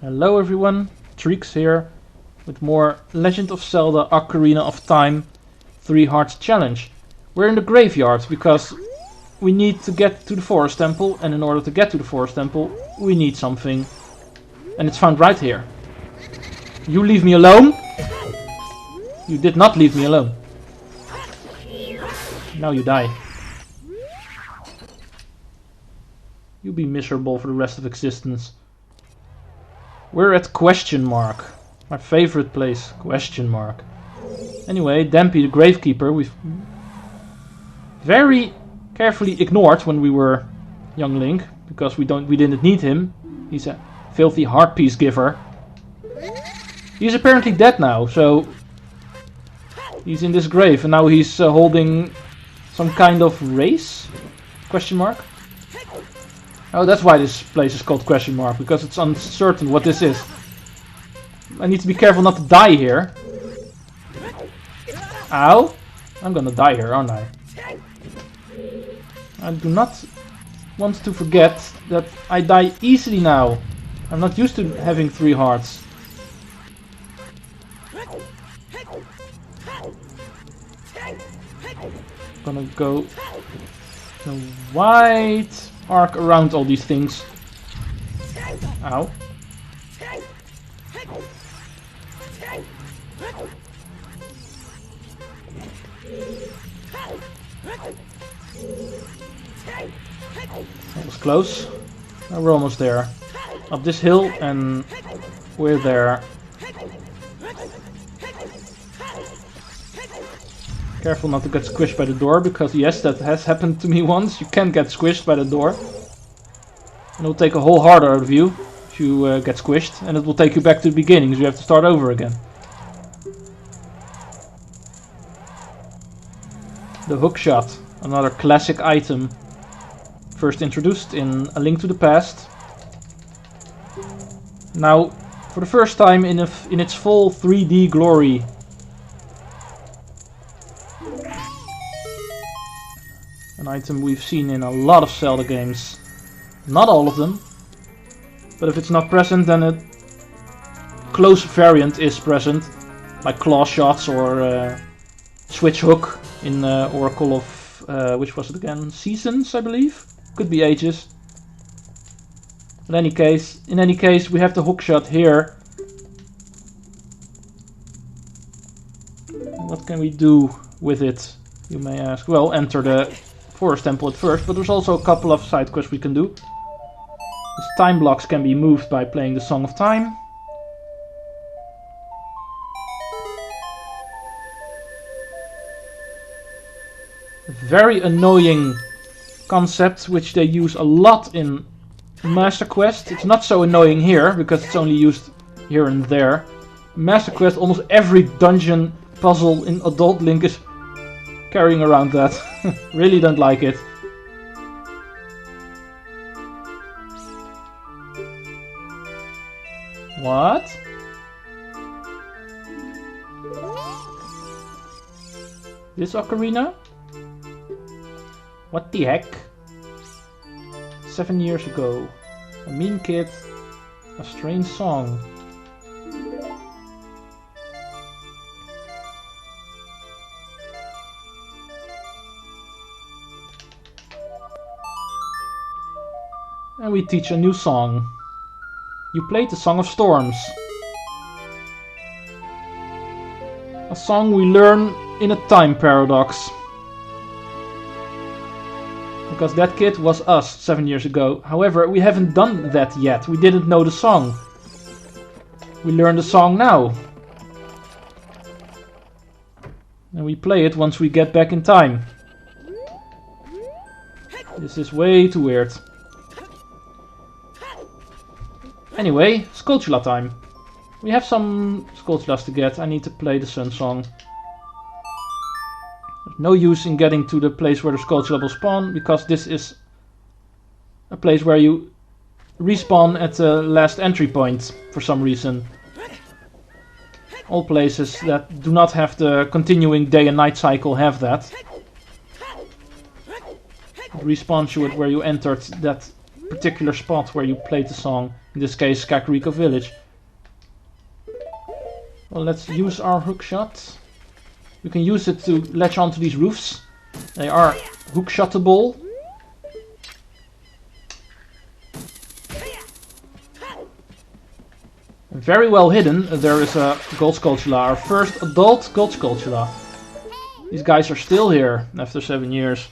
Hello everyone, Treecks here with more Legend of Zelda Ocarina of Time 3 Hearts Challenge. We're in the graveyard because we need to get to the Forest Temple, and in order to get to the Forest Temple we need something, and it's found right here. You leave me alone? You did not leave me alone. Now you die. You'll be miserable for the rest of existence. We're at question mark. My favorite place, question mark. Anyway, Dampy the Gravekeeper we've very carefully ignored when we were young Link, because we didn't need him. He's a filthy heart piece giver. He's apparently dead now, so he's in this grave, and now he's holding some kind of race? Question mark? Oh, that's why this place is called question mark, because it's uncertain what this is. I need to be careful not to die here. Ow! I'm gonna die here, aren't I? I do not want to forget that I die easily now. I'm not used to having 3 hearts. Gonna go the white arc around all these things. Ow. That was close. Now we're almost there. Up this hill and we're there. Careful not to get squished by the door, because yes, that has happened to me once. You can get squished by the door. And it'll take a whole heart out of you if you get squished. And it will take you back to the beginning, so you have to start over again. The Hookshot, another classic item. First introduced in A Link to the Past. Now, for the first time in its full 3D glory. An item we've seen in a lot of Zelda games. Not all of them. But if it's not present, then a close variant is present. Like claw shots or switch hook in Oracle of, which was it again? Seasons, I believe? Could be ages. In any case, we have the Hookshot here. What can we do with it, you may ask? Well, enter the Forest Temple at first, but there's also a couple of side quests we can do. These time blocks can be moved by playing the Song of Time. A very annoying concept which they use a lot in Master Quest. It's not so annoying here because it's only used here and there. Master Quest, almost every dungeon puzzle in Adult Link is carrying around that. Really don't like it. What? This ocarina? What the heck? 7 years ago. A mean kid. A strange song. And we teach a new song. You played the Song of Storms. A song we learn in a time paradox. Because that kid was us 7 years ago. However, we haven't done that yet. We didn't know the song. We learn the song now. And we play it once we get back in time. This is way too weird. Anyway, Skulltula time. We have some Skulltulas to get. I need to play the Sun Song. There's no use in getting to the place where the Skulltula will spawn, because this is a place where you respawn at the last entry point for some reason. All places that do not have the continuing day and night cycle have that. It respawns you at where you entered that particular spot where you played the song In this case, Kakariko village. Well, let's use our hookshot. We can use it to latch onto these roofs. They are hookshotable. Very well hidden, there is a gold Skulltula, our first adult gold Skulltula. These guys are still here after 7 years.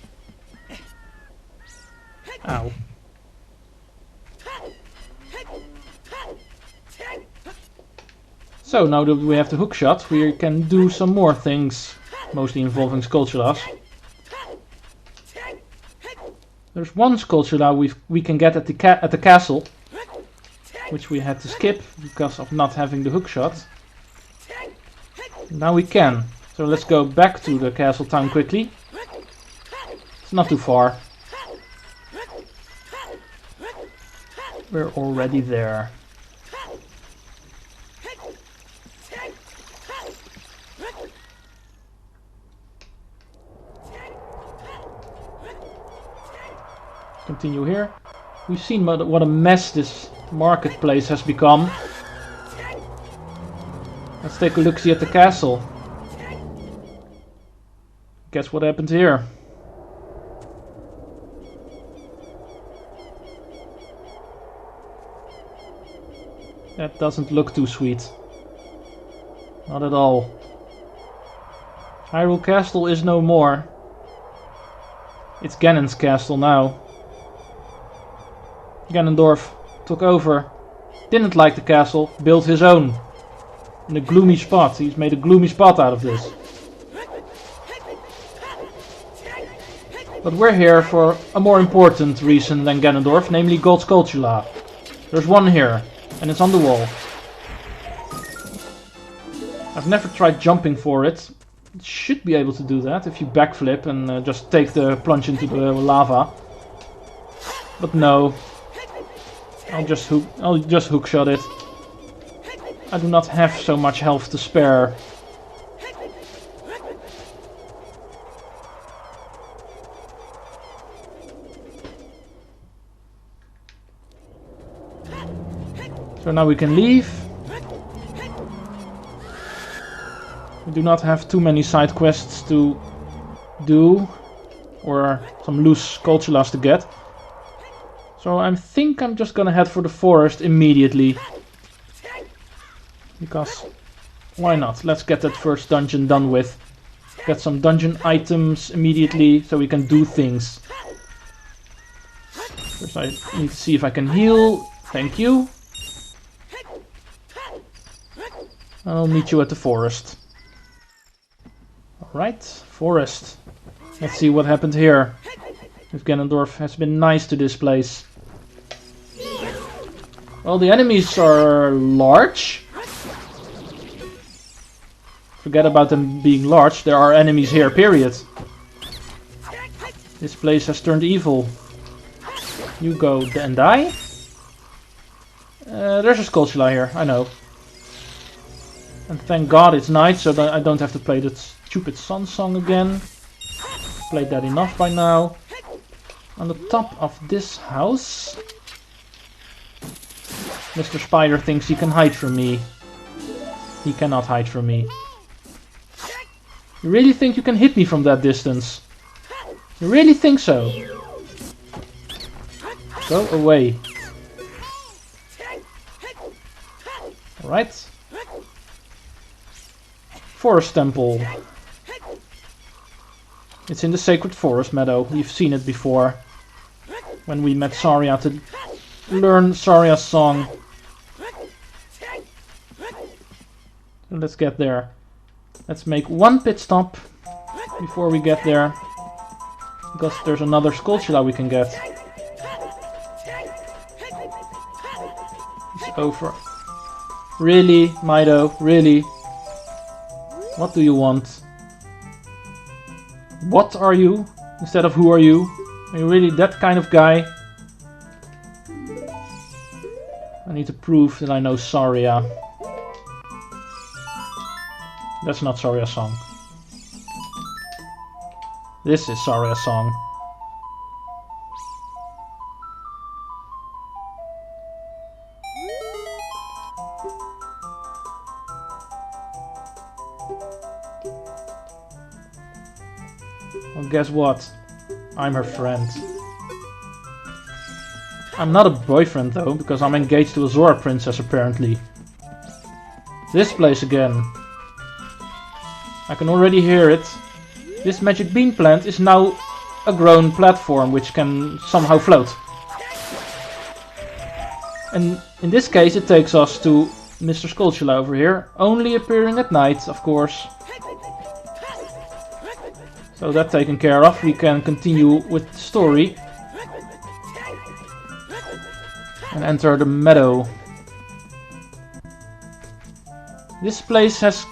Ow. So now that we have the hookshot, we can do some more things, mostly involving Skulltulas. There's one Skulltula we can get at the castle, which we had to skip because of not having the hookshot. Now we can. So let's go back to the castle town quickly. It's not too far. We're already there. Continue here. We've seen what a mess this marketplace has become. Let's take a look-see at the castle. Guess what happened here? That doesn't look too sweet. Not at all. Hyrule Castle is no more. It's Ganon's castle now. Ganondorf took over, didn't like the castle, built his own. In a gloomy spot. He's made a gloomy spot out of this. But we're here for a more important reason than Ganondorf, namely Gold Skulltula. There's one here, and it's on the wall. I've never tried jumping for it. It should be able to do that if you backflip and just take the plunge into the lava. But no. I'll just hookshot it. I do not have so much health to spare. So now we can leave. We do not have too many side quests to do, or some loose Skulltulas to get. So I think I'm just gonna head for the forest immediately. Because why not? Let's get that first dungeon done with. Get some dungeon items immediately so we can do things. First I need to see if I can heal. Thank you. I'll meet you at the forest. Alright, forest. Let's see what happened here. If Ganondorf has been nice to this place. Well, the enemies are large. Forget about them being large. There are enemies here, period. This place has turned evil. You go and die. There's a Skulltula here, I know. And thank God it's night, so that I don't have to play that stupid sun song again. Played that enough by now. On the top of this house, Mr. Spider thinks he can hide from me. He cannot hide from me. You really think you can hit me from that distance? You really think so? Go away. Alright. Forest Temple. It's in the Sacred Forest, Meadow. We've seen it before. When we met Saria to learn Saria's song. So let's get there. Let's make one pit stop before we get there. Because there's another Skulltula we can get. It's over. Really, Meadow? Really? What do you want? What are you? Instead of who are you? Are you really that kind of guy? I need to prove that I know Saria. That's not Saria's song. This is Saria's song. Well, guess what? I'm her friend. I'm not a boyfriend though, because I'm engaged to a Zora princess apparently. This place again. I can already hear it. This magic bean plant is now a grown platform which can somehow float. And in this case it takes us to Mr. Skulltula over here, only appearing at night, of course. So that taken care of, we can continue with the story. And enter the meadow. This place has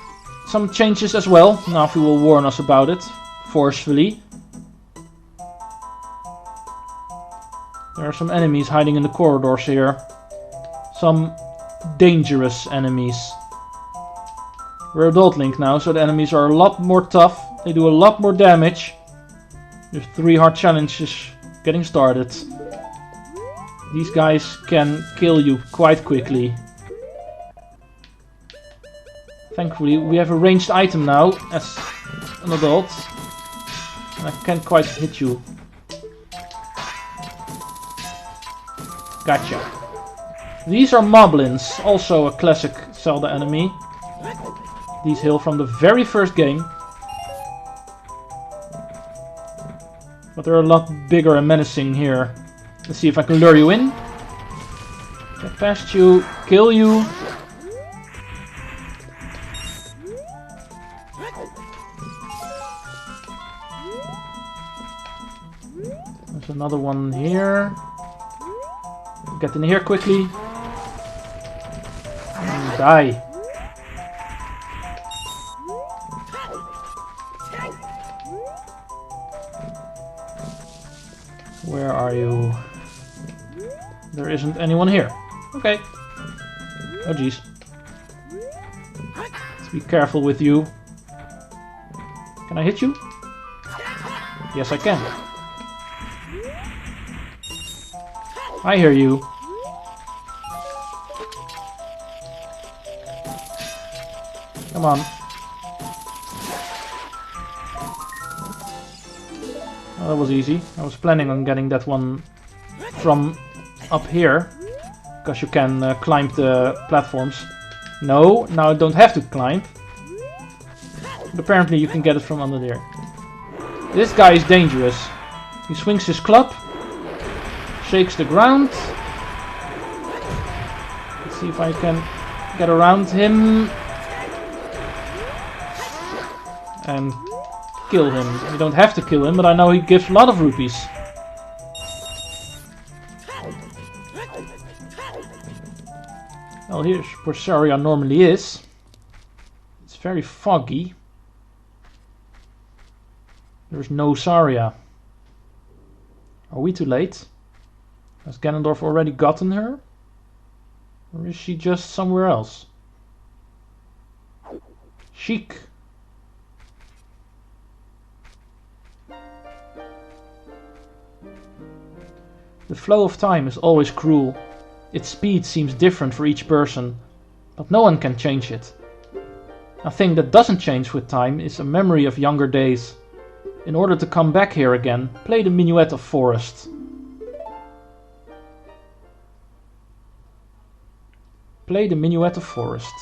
some changes as well. Nafi will warn us about it, forcefully. There are some enemies hiding in the corridors here. Some dangerous enemies. We're Adult Link now, so the enemies are a lot more tough. They do a lot more damage. There's 3 hard challenges getting started. These guys can kill you quite quickly. Thankfully, we have a ranged item now as an adult. And I can't quite hit you. Gotcha. These are moblins, also a classic Zelda enemy. These hail from the very first game. But they're a lot bigger and menacing here. Let's see if I can lure you in. Get past you, kill you. There's another one here. Get in here quickly. And die. Where are you? There isn't anyone here. Okay. Oh jeez. Let's be careful with you. Can I hit you? Yes, I can. I hear you. Come on. Well, that was easy. I was planning on getting that one from up here. Because you can climb the platforms. No, now I don't have to climb. But apparently you can get it from under there. This guy is dangerous. He swings his club. Shakes the ground. Let's see if I can get around him. And kill him. You don't have to kill him, but I know he gives a lot of rupees. Well, here's where Saria normally is. It's very foggy. There's no Saria. Are we too late? Has Ganondorf already gotten her? Or is she just somewhere else? Chic. The flow of time is always cruel. Its speed seems different for each person, but no one can change it. A thing that doesn't change with time is a memory of younger days. In order to come back here again, play the Minuet of Forest. Play the Minuet of Forest.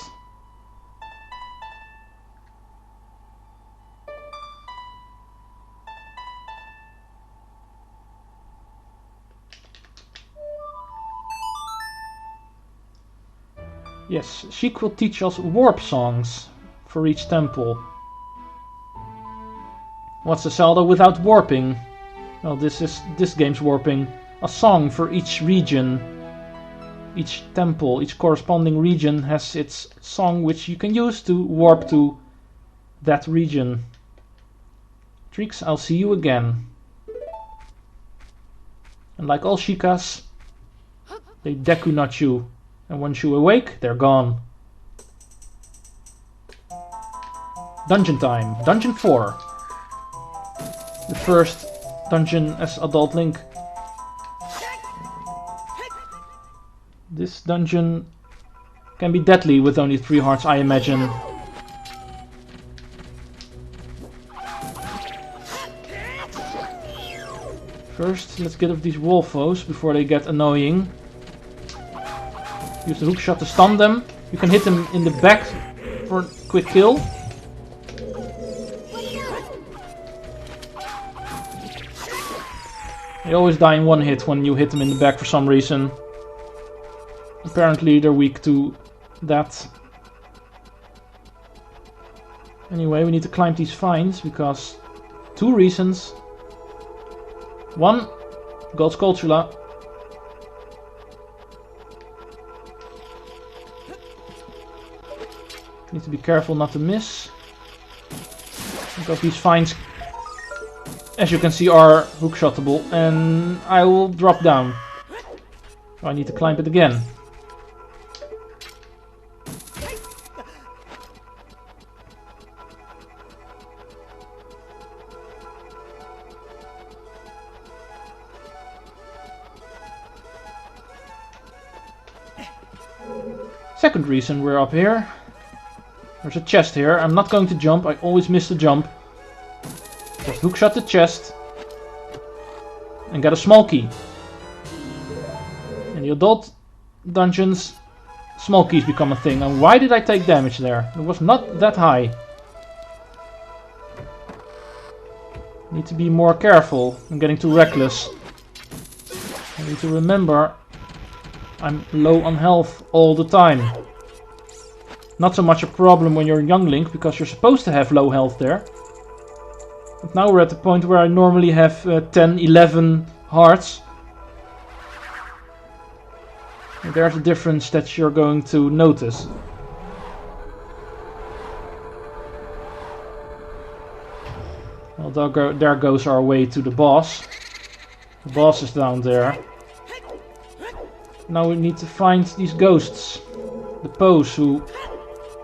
Yes, Sheik will teach us warp songs for each temple. What's a Zelda without warping? Well, this game's warping. A song for each region. Each temple, each corresponding region has its song which you can use to warp to that region. Treecks, I'll see you again. And like all Shikas, they Deku not you. And once you awake, they're gone. Dungeon time. Dungeon 4. The first dungeon as Adult Link. This dungeon can be deadly with only 3 hearts, I imagine. First, let's get rid of these wolfos before they get annoying. Use the hookshot to stun them. You can hit them in the back for a quick kill. They always die in one hit when you hit them in the back for some reason. Apparently they're weak to that. Anyway, we need to climb these vines because 2 reasons. 1, gold Skulltula. Need to be careful not to miss. Because these vines, as you can see, are hookshotable, and I will drop down. So I need to climb it again. Second reason we're up here. There's a chest here. I'm not going to jump. I always miss the jump. Just hookshot the chest. And get a small key. In the adult dungeons, small keys become a thing. And why did I take damage there? It was not that high. Need to be more careful. I'm getting too reckless. I need to remember I'm low on health all the time. Not so much a problem when you're young Link, because you're supposed to have low health there. But now we're at the point where I normally have 10, 11 hearts. And there's a difference that you're going to notice. Well, there goes our way to the boss. The boss is down there. Now we need to find these ghosts. The Poes who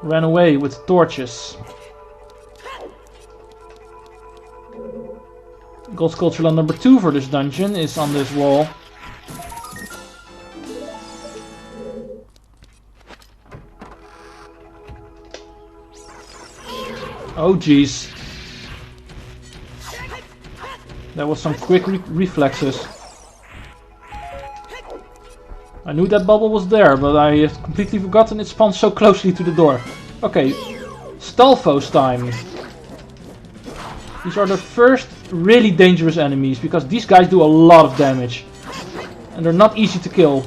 ran away with torches. Gold Skulltula number 2 for this dungeon is on this wall. Oh jeez. That was some quick reflexes. I knew that bubble was there, but I had completely forgotten it spawned so closely to the door. Okay, Stalfos time. These are the first really dangerous enemies, because these guys do a lot of damage. And they're not easy to kill.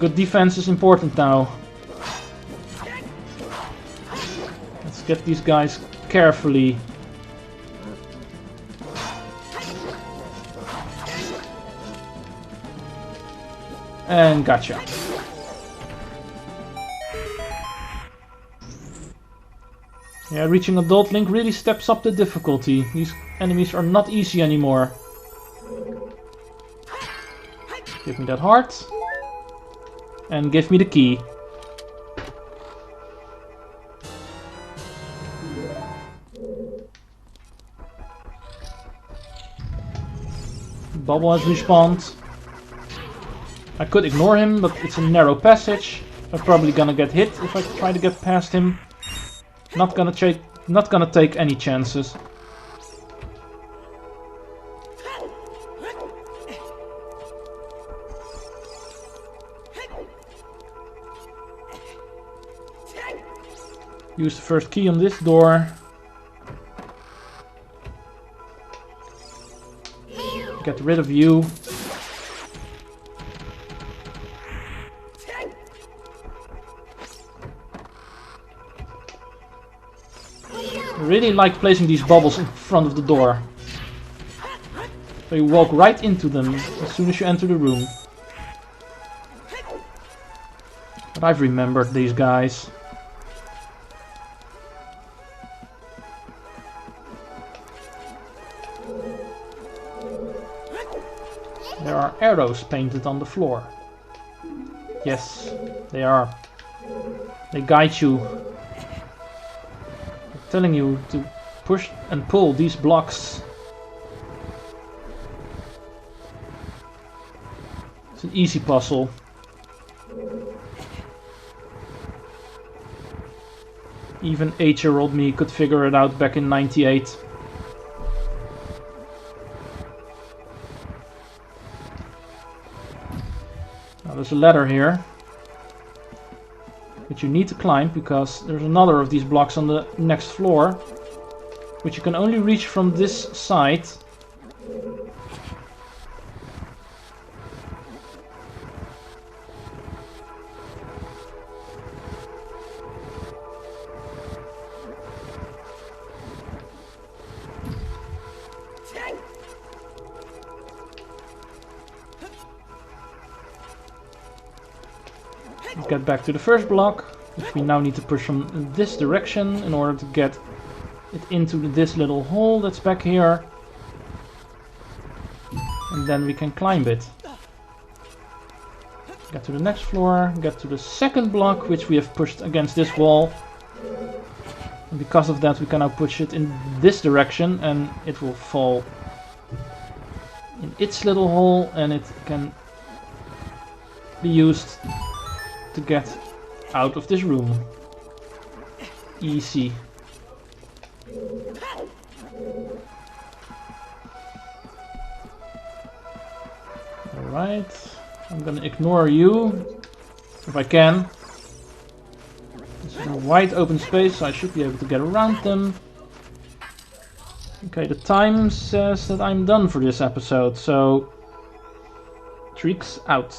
Good defense is important now. Let's get these guys carefully. And gotcha. Yeah, reaching Adult Link really steps up the difficulty. These enemies are not easy anymore. Give me that heart. And give me the key. Bubble has respawned. I could ignore him, but it's a narrow passage. I'm probably gonna get hit if I try to get past him. Not gonna take any chances. Use the first key on this door. Get rid of you. I really like placing these bubbles in front of the door. So you walk right into them as soon as you enter the room. But I've remembered these guys. There are arrows painted on the floor. Yes, they are. They guide you. They're telling you to push and pull these blocks. It's an easy puzzle. Even 8-year-old me could figure it out back in '98. Now there's a ladder here, which you need to climb because there's another of these blocks on the next floor, which you can only reach from this side. Get back to the first block, which we now need to push from this direction in order to get it into this little hole that's back here. And then we can climb it. Get to the next floor, get to the second block, which we have pushed against this wall. And because of that we can now push it in this direction and it will fall in its little hole and it can be used to get out of this room. Easy. Alright, I'm gonna ignore you if I can. This is a wide open space, so I should be able to get around them. Okay, the time says that I'm done for this episode, so Treecks out.